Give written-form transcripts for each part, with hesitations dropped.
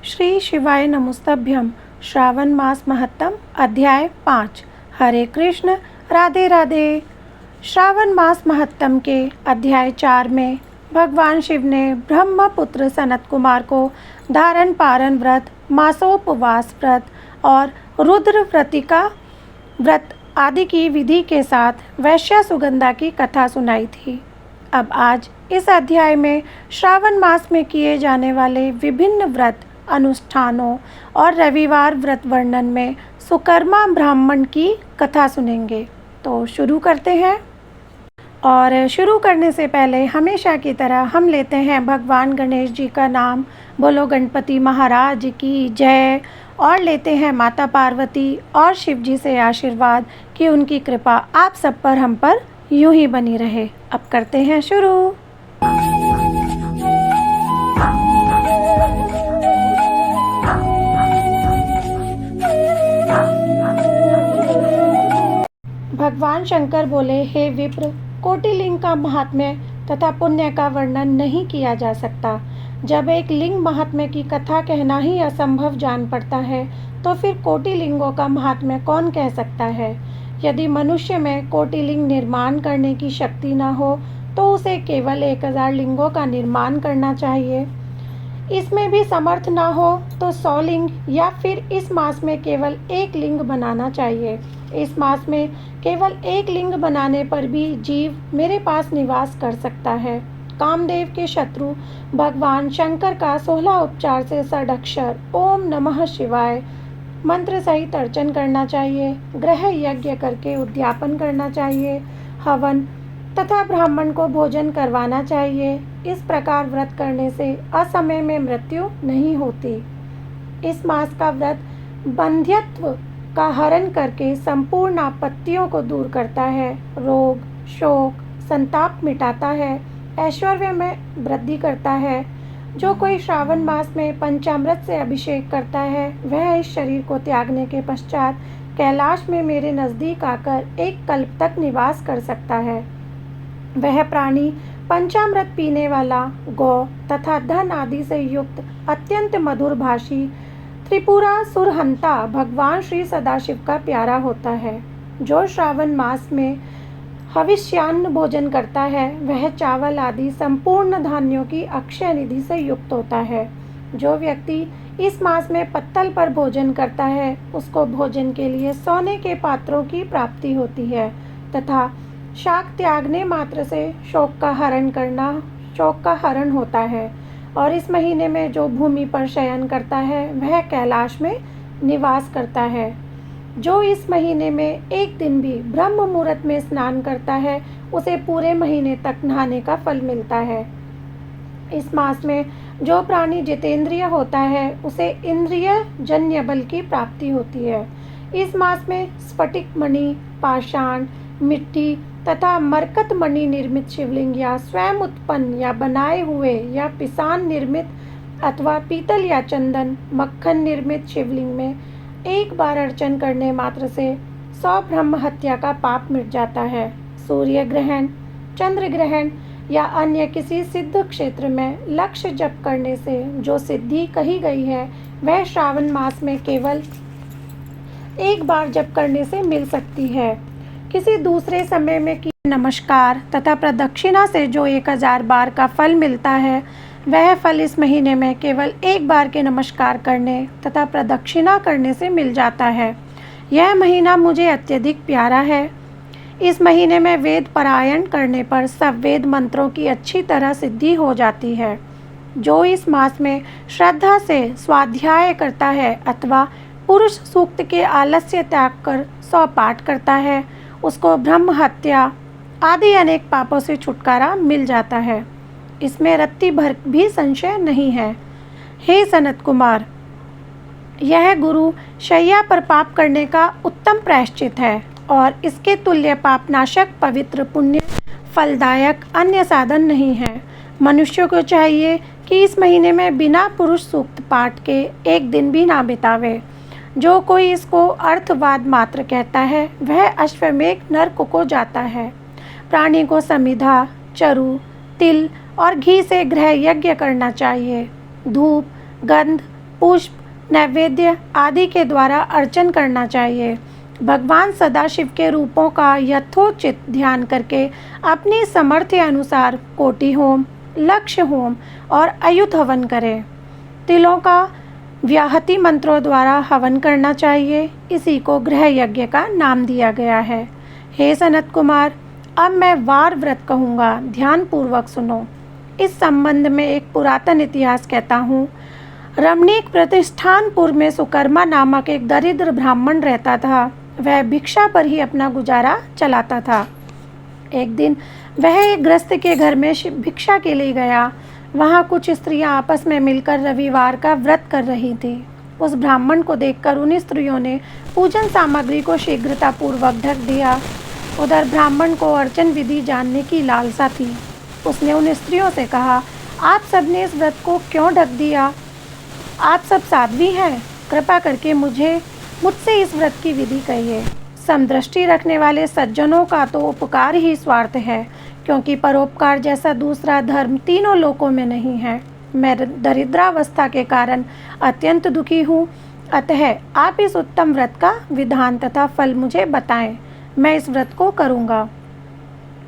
श्री शिवाय नमस्तभ्यम। श्रावण मास महत्तम अध्याय 5। हरे कृष्ण, राधे राधे। श्रावण मास महत्तम के अध्याय 4 में भगवान शिव ने ब्रह्मपुत्र सनत कुमार को धारण पारण व्रत, मासोपवास व्रत और रुद्र व्रतिका व्रत आदि की विधि के साथ वैश्य सुगंधा की कथा सुनाई थी। अब आज इस अध्याय में श्रावण मास में किए जाने वाले विभिन्न व्रत अनुष्ठानों और रविवार व्रत वर्णन में सुकर्मा ब्राह्मण की कथा सुनेंगे। तो शुरू करते हैं। और शुरू करने से पहले हमेशा की तरह हम लेते हैं भगवान गणेश जी का नाम। बोलो गणपति महाराज की जय। और लेते हैं माता पार्वती और शिव जी से आशीर्वाद कि उनकी कृपा आप सब पर, हम पर यूं ही बनी रहे। अब करते हैं शुरू। भगवान शंकर बोले, हे विप्र, कोटिलिंग का महात्म्य तथा पुण्य का वर्णन नहीं किया जा सकता। जब एक लिंग महात्म्य की कथा कहना ही असंभव जान पड़ता है तो फिर कोटिलिंगों का महात्म्य कौन कह सकता है। यदि मनुष्य में कोटिलिंग निर्माण करने की शक्ति न हो तो उसे केवल 1000 लिंगों का निर्माण करना चाहिए। इसमें भी समर्थ न हो तो 100 लिंग या फिर इस मास में केवल 1 लिंग बनाना चाहिए। इस मास में केवल 1 लिंग बनाने पर भी जीव मेरे पास निवास कर सकता है। कामदेव के शत्रु भगवान शंकर का 16 उपचार से षडक्षर ओम नमः शिवाय मंत्र सहित अर्चन करना चाहिए। ग्रह यज्ञ करके उद्यापन करना चाहिए। हवन तथा ब्राह्मण को भोजन करवाना चाहिए। इस प्रकार व्रत करने से असमय में मृत्यु नहीं होती। इस मास का व्रत बंध्यत्व का हरण करके संपूर्ण आपत्तियों को दूर करता है। रोग, शोक, संताप मिटाता है। ऐश्वर्य में वृद्धि करता है। जो कोई श्रावण मास में पंचामृत से अभिषेक करता है वह इस शरीर को त्यागने के पश्चात कैलाश में मेरे नज़दीक आकर 1 कल्प तक निवास कर सकता है। वह प्राणी पंचामृत पीने वाला, गौ तथा धन आदि से युक्त अत्यंत मधुर भाषी त्रिपुरा सुरहंता भगवान श्री सदाशिव का प्यारा होता है। जो श्रावण मास में हविष्यान्न भोजन करता है वह चावल आदि संपूर्ण धान्यों की अक्षय निधि से युक्त होता है। जो व्यक्ति इस मास में पत्तल पर भोजन करता है उसको भोजन के लिए सोने के पात्रों की प्राप्ति होती है तथा शाक त्यागने मात्र से शोक का हरण होता है। और इस महीने में जो भूमि पर शयन करता है वह कैलाश में निवास करता है। जो इस महीने में 1 दिन भी ब्रह्म मुहूर्त में स्नान करता है उसे पूरे महीने तक नहाने का फल मिलता है। इस मास में जो प्राणी जितेंद्रिय होता है उसे इंद्रिय जन्य बल की प्राप्ति होती है। इस मास में स्फटिक मणि, पाषाण, मिट्टी तथा मरकत मणि निर्मित शिवलिंग या स्वयं उत्पन्न या बनाए हुए या पिसान निर्मित अथवा पीतल या चंदन, मक्खन निर्मित शिवलिंग में 1 बार अर्चन करने मात्र से 100 ब्रह्म हत्या का पाप मिट जाता है। सूर्य ग्रहण, चंद्र ग्रहण या अन्य किसी सिद्ध क्षेत्र में लक्ष्य जप करने से जो सिद्धि कही गई है वह श्रावण मास में केवल 1 बार जप करने से मिल सकती है। किसी दूसरे समय में की नमस्कार तथा प्रदक्षिणा से जो 1000 बार का फल मिलता है वह फल इस महीने में केवल 1 बार के नमस्कार करने तथा प्रदक्षिणा करने से मिल जाता है। यह महीना मुझे अत्यधिक प्यारा है। इस महीने में वेद पारायण करने पर सब वेद मंत्रों की अच्छी तरह सिद्धि हो जाती है। जो इस मास में श्रद्धा से स्वाध्याय करता है अथवा पुरुष सूक्त के आलस्य त्याग कर 100 पाठ करता है उसको ब्रह्म हत्या आदि अनेक पापों से छुटकारा मिल जाता है। इसमें रत्ती भर भी संशय नहीं है। हे सनत कुमार, यह गुरु शैया पर पाप करने का उत्तम प्रायश्चित है और इसके तुल्य पापनाशक, पवित्र, पुण्य फलदायक अन्य साधन नहीं है। मनुष्य को चाहिए कि इस महीने में बिना पुरुष सूक्त पाठ के 1 दिन भी ना बितावे। जो कोई इसको अर्थवाद मात्र कहता है वह अश्वमेघ नरक को जाता है। प्राणी को समिधा, चरु, तिल और घी से गृह यज्ञ करना चाहिए। धूप, गंध, पुष्प, नैवेद्य आदि के द्वारा अर्चन करना चाहिए। भगवान सदाशिव के रूपों का यथोचित ध्यान करके अपनी सामर्थ्य अनुसार कोटि होम, लक्ष्य होम और अयुत हवन करें। तिलों का व्याहति मंत्रों द्वारा हवन करना चाहिए। इसी को गृह यज्ञ का नाम दिया गया है। हे सनत कुमार, अब मैं वार व्रत कहूँगा, ध्यान पूर्वक सुनो। इस संबंध में एक पुरातन इतिहास कहता हूँ। रमणीक प्रतिष्ठानपुर में सुकर्मा नामक एक दरिद्र ब्राह्मण रहता था। वह भिक्षा पर ही अपना गुजारा चलाता था। एक दिन वह एक गृहस्थ के घर में भिक्षा के लिए गया। वहाँ कुछ स्त्रियां आपस में मिलकर रविवार का व्रत कर रही थी। उस ब्राह्मण को देखकर उन स्त्रियों ने पूजन सामग्री को शीघ्रतापूर्वक ढक दिया। उधर ब्राह्मण को अर्चन विधि जानने की लालसा थी। उसने उन स्त्रियों से कहा, आप सबने इस व्रत को क्यों ढक दिया? आप सब साध्वी हैं, कृपा करके मुझसे इस व्रत की विधि कहिए। समदृष्टि रखने वाले सज्जनों का तो उपकार ही स्वार्थ है, क्योंकि परोपकार जैसा दूसरा धर्म तीनों लोकों में नहीं है। मैं दरिद्रावस्था के कारण अत्यंत दुखी हूँ, अतः आप इस उत्तम व्रत का विधान तथा फल मुझे बताएं, मैं इस व्रत को करूँगा।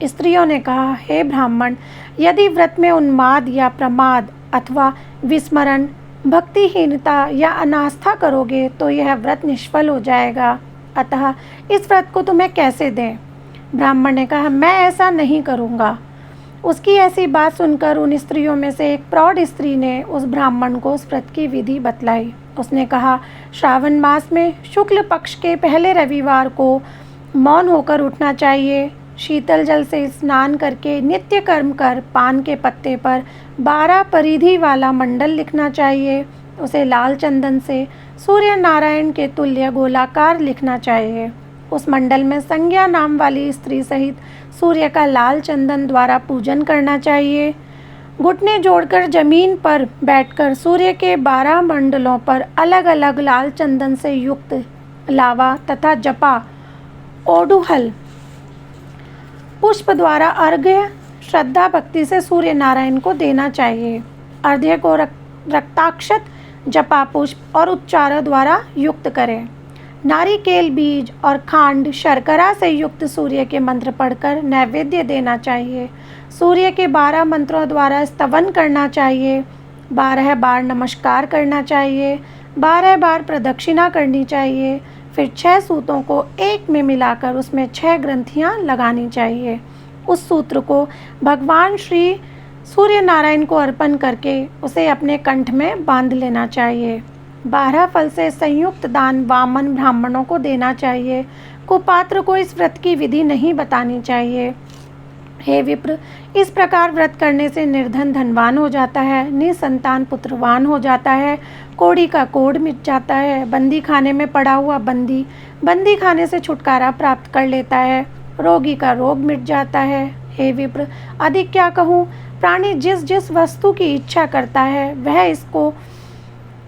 स्त्रियों ने कहा, हे ब्राह्मण, यदि व्रत में उन्माद या प्रमाद अथवा विस्मरण, भक्तिहीनता या अनास्था करोगे तो यह व्रत निष्फल हो जाएगा, अतः इस व्रत को तुम्हें कैसे दें? ब्राह्मण ने कहा, मैं ऐसा नहीं करूँगा। उसकी ऐसी बात सुनकर उन स्त्रियों में से एक प्रौढ़ स्त्री ने उस ब्राह्मण को उस व्रत की विधि बतलाई। उसने कहा, श्रावण मास में शुक्ल पक्ष के पहले रविवार को मौन होकर उठना चाहिए। शीतल जल से स्नान करके नित्य कर्म कर पान के पत्ते पर 12 परिधि वाला मंडल लिखना चाहिए। उसे लाल चंदन से सूर्य नारायण के तुल्य गोलाकार लिखना चाहिए। उस मंडल में संज्ञा नाम वाली स्त्री सहित सूर्य का लाल चंदन द्वारा पूजन करना चाहिए। घुटने जोड़कर जमीन पर बैठकर सूर्य के 12 मंडलों पर अलग अलग लाल चंदन से युक्त लावा तथा जपा ओडुहल पुष्प द्वारा अर्घ्य श्रद्धा भक्ति से सूर्य नारायण को देना चाहिए। अर्घ्य को रक्ताक्षत, जपा पुष्प और उच्चार द्वारा युक्त करें। नारिकेल बीज और खांड शर्करा से युक्त सूर्य के मंत्र पढ़कर नैवेद्य देना चाहिए। सूर्य के 12 मंत्रों द्वारा स्तवन करना चाहिए। 12 बार नमस्कार करना चाहिए। 12 बार प्रदक्षिणा करनी चाहिए। फिर 6 सूतों को एक में मिलाकर उसमें 6 ग्रंथियां लगानी चाहिए। उस सूत्र को भगवान श्री सूर्य नारायण को अर्पण करके उसे अपने कंठ में बांध लेना चाहिए। 12 फल से संयुक्त दान वामन ब्राह्मणों को देना चाहिए। कुपात्र को इस व्रत की विधि नहीं बतानी चाहिए। हे विप्र, इस प्रकार व्रत करने से निर्धन धनवान हो जाता है, निसंतान पुत्रवान हो जाता है, कोढ़ी का कोढ़ मिट जाता है, बंदी खाने में पड़ा हुआ बंदी खाने से छुटकारा प्राप्त कर लेता है, रोगी का रोग मिट जाता है। हे विप्र, अधिक क्या कहूँ, प्राणी जिस जिस वस्तु की इच्छा करता है वह इसको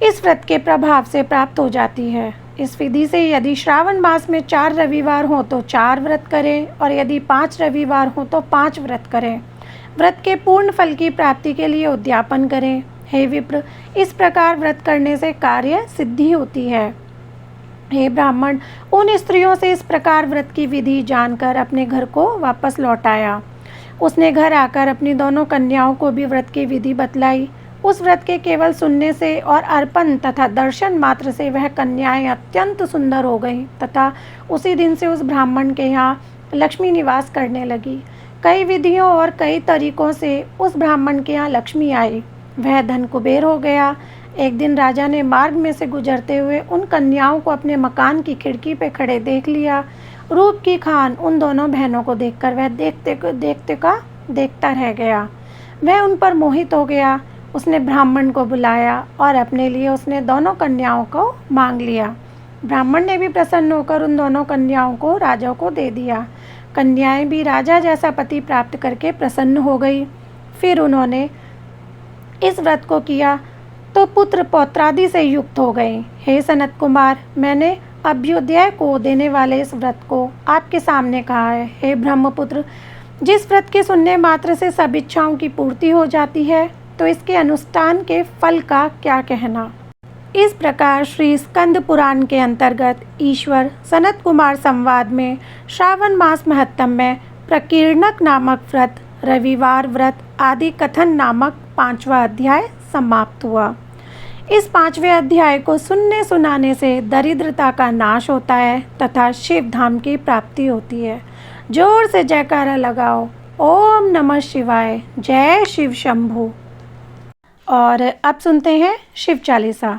इस व्रत के प्रभाव से प्राप्त हो जाती है। इस विधि से यदि श्रावण मास में 4 रविवार हो तो 4 व्रत करें, और यदि 5 रविवार हो तो 5 व्रत करें। व्रत के पूर्ण फल की प्राप्ति के लिए उद्यापन करें। हे विप्र, इस प्रकार व्रत करने से कार्य सिद्धि होती है। हे ब्राह्मण, उन स्त्रियों से इस प्रकार व्रत की विधि जानकर अपने घर को वापस लौट आया। उसने घर आकर अपनी दोनों कन्याओं को भी व्रत की विधि बतलाई। उस व्रत के केवल सुनने से और अर्पण तथा दर्शन मात्र से वह कन्याएं अत्यंत सुंदर हो गईं तथा उसी दिन से उस ब्राह्मण के यहाँ लक्ष्मी निवास करने लगी। कई विधियों और कई तरीकों से उस ब्राह्मण के यहाँ लक्ष्मी आई। वह धन कुबेर हो गया। एक दिन राजा ने मार्ग में से गुजरते हुए उन कन्याओं को अपने मकान की खिड़की पे खड़े देख लिया। रूप की खान उन दोनों बहनों को देखकर वह देखता रह गया। वह उन पर मोहित हो गया। उसने ब्राह्मण को बुलाया और अपने लिए उसने दोनों कन्याओं को मांग लिया। ब्राह्मण ने भी प्रसन्न होकर उन दोनों कन्याओं को राजा को दे दिया। कन्याएं भी राजा जैसा पति प्राप्त करके प्रसन्न हो गई। फिर उन्होंने इस व्रत को किया तो पुत्र पौत्रादि से युक्त हो गए। हे सनत कुमार, मैंने अभ्युदय को देने वाले इस व्रत को आपके सामने कहा है। हे ब्रह्मपुत्र, जिस व्रत के सुनने मात्र से सब इच्छाओं की पूर्ति हो जाती है, तो इसके अनुष्ठान के फल का क्या कहना। इस प्रकार श्री स्कंद पुराण के अंतर्गत ईश्वर सनत कुमार संवाद में श्रावण मास महत्तम में प्रकीर्णक नामक व्रत, रविवार व्रत आदि कथन नामक 5वां अध्याय समाप्त हुआ। इस 5वें अध्याय को सुनने सुनाने से दरिद्रता का नाश होता है तथा शिव धाम की प्राप्ति होती है। जोर से जयकारा लगाओ, ओम नमः शिवाय, जय शिव शंभु। और अब सुनते हैं शिव चालीसा।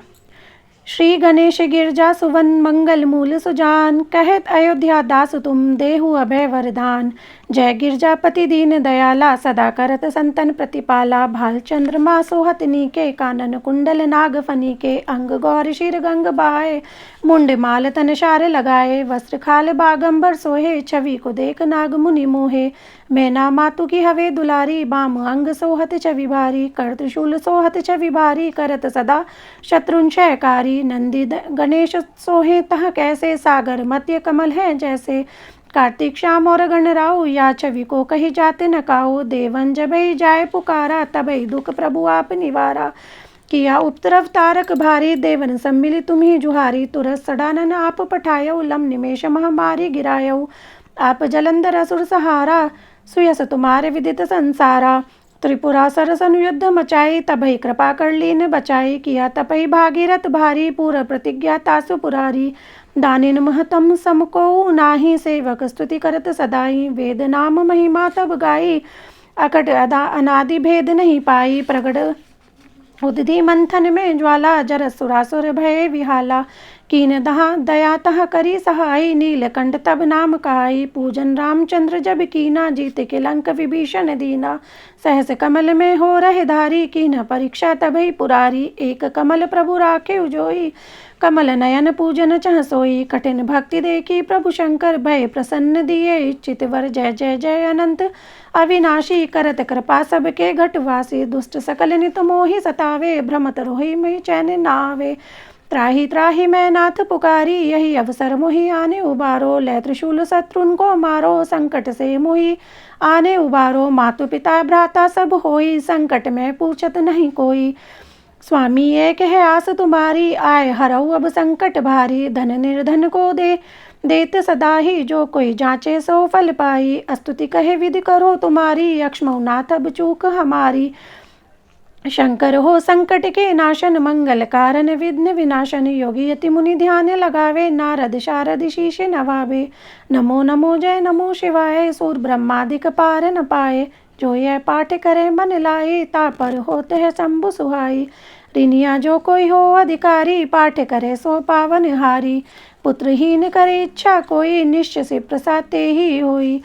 श्री गणेश गिरजा सुवन मंगल मूल सुजान, कहत अयोध्या दास तुम देहु अभय वरदान। जय गिरजापति दीन दयाला, सदा करत संतन प्रतिपाला। भाल चंद्रमा सोहत नीके, कानन कुंडल नाग फनी के। अंग गौर शिर गंग बाहे, मुंड माल तन शार लगाए। वस्त्र खाल बागंबर सोहे, छवि को देख नाग मुनि मोहे। मैना मातु की हवे दुलारी, बाम अंग सोहत छवि भारी। कर त्रिशूल सोहत छवि भारी, करत सदा शत्रुन क्षयकारी। नंदी गणेश सोहे तह कैसे, सागर मध्य कमल है जैसे। कार्तिक श्याम और गणराऊ, या छवि को कही जाते न काऊ। देवन जबई जाय पुकारा, तबई दुख प्रभु आप निवारा। किया उपद्रव तारक भारी, देवन सम्मिली तुम्ही जुहारी। तुरस सडानन आप पठायऊ, लम निमेष महामारी गिरायऊ। आप जलंधर असुर सहारा, सुयस तुम्हारे विदित संसारा। त्रिपुरा सरस अनुयुद्ध मचाई, तबई कृपा कर लीन बचाई। किया तपई भागीरथ भारी, पूर्व प्रतिज्ञा तासु पुरारी। दानिन महतम समको नाही, सेवक स्तुति करत सदाई। वेद नाम महिमा तब गाई, अकट अनादि भेद नहीं पाई। प्रगट उदधि मंथन में ज्वाला, जरस सुरासुर भय विहाला। कीन दया तह करी सहाई, नीलकंठ तब नाम कहाई। पूजन रामचंद्र जब कीना, जीत के लंक विभीषण दीना। सहस कमल में हो रहे धारी, कीन परीक्षा तबई पुरारी। एक कमल प्रभु राखे उजोई, कमल नयन पूजन चह सोई। कठिन भक्ति देखी प्रभु शंकर, भय प्रसन्न दिए इच्छित वर। जय जय जय अनंत अविनाशी, करत कृपा सबके घटवासी। दुष्ट सकल नित मोहि सतावे, भ्रमत रोहि में चैन नावे। त्राहि त्राहि मैं नाथ पुकारी, यही अवसर मोहि आने उबारो। लै त्रिशूल शत्रुन को मारो, संकट से मोहि आने उबारो। मातु पिता भ्राता सब होई, संकट में पूछत नहीं कोई। स्वामी एक है आस तुम्हारी, आए हरऊ अब संकट भारी। धन निर्धन को देत सदा ही, जो कोई जांचे सो फल पाई। स्तुति कहे विधि करो तुम्हारी, अक्ष्मौ नाथ अब चूक हमारी। शंकर हो संकट के नाशन, मंगल कारण विघ्न विनाशन। योगी यति मुनि ध्यान लगावे, नारद शारद शीश नवावे। नमो नमो जय नमो शिवाय, सूर ब्रह्मादिक पार न पाए। जो यह पाठ करे मन लाए, तापर होते है शंभु सुहाई। ऋनिया जो कोई हो अधिकारी, पाठ करे सो पावन हारी। पुत्रहीन करे इच्छा कोई, निश्चय से प्रसाद ते ही होई।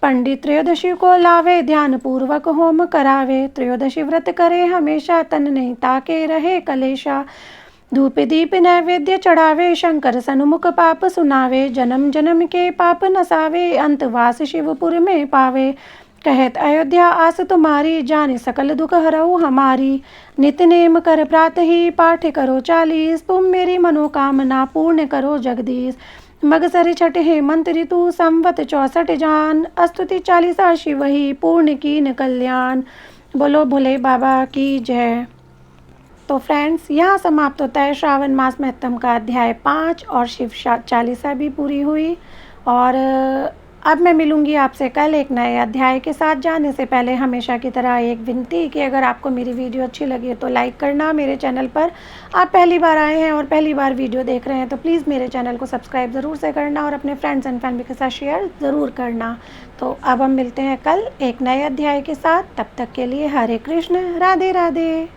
पंडित त्रयोदशी को लावे, ध्यान पूर्वक होम करावे। त्रयोदशी व्रत करे हमेशा, तन नहीं ताके रहे कलेशा। धूप दीप नैवेद्य चढ़ावे, शंकर सन्मुख पाप सुनावे। जन्म जन्म के पाप नसावे, अंतवास शिवपुर में पावे। कहत अयोध्या आस तुम्हारी, जाने सकल दुख हरऊ हमारी। नित नेम कर प्रातः ही, पाठ करो 40। तुम मेरी मनोकामना पूर्ण करो जगदीश। मगसर छठ हेमंत ऋतु, संवत 64 जान। स्तुति 40 शिव ही, पूर्ण कीन कल्याण। बोलो भोले बाबा की जय। तो फ्रेंड्स, यहाँ समाप्त होता है श्रावण मास महत्तम का अध्याय 5 और शिव चालीसा भी पूरी हुई। और अब मैं मिलूँगी आपसे कल एक नए अध्याय के साथ। जाने से पहले हमेशा की तरह एक विनती कि अगर आपको मेरी वीडियो अच्छी लगी है तो लाइक करना। मेरे चैनल पर आप पहली बार आए हैं और पहली बार वीडियो देख रहे हैं तो प्लीज़ मेरे चैनल को सब्सक्राइब ज़रूर से करना और अपने फ्रेंड्स एंड फैमिली के साथ शेयर ज़रूर करना। तो अब हम मिलते हैं कल एक नए अध्याय के साथ। तब तक के लिए हरे कृष्ण, राधे राधे।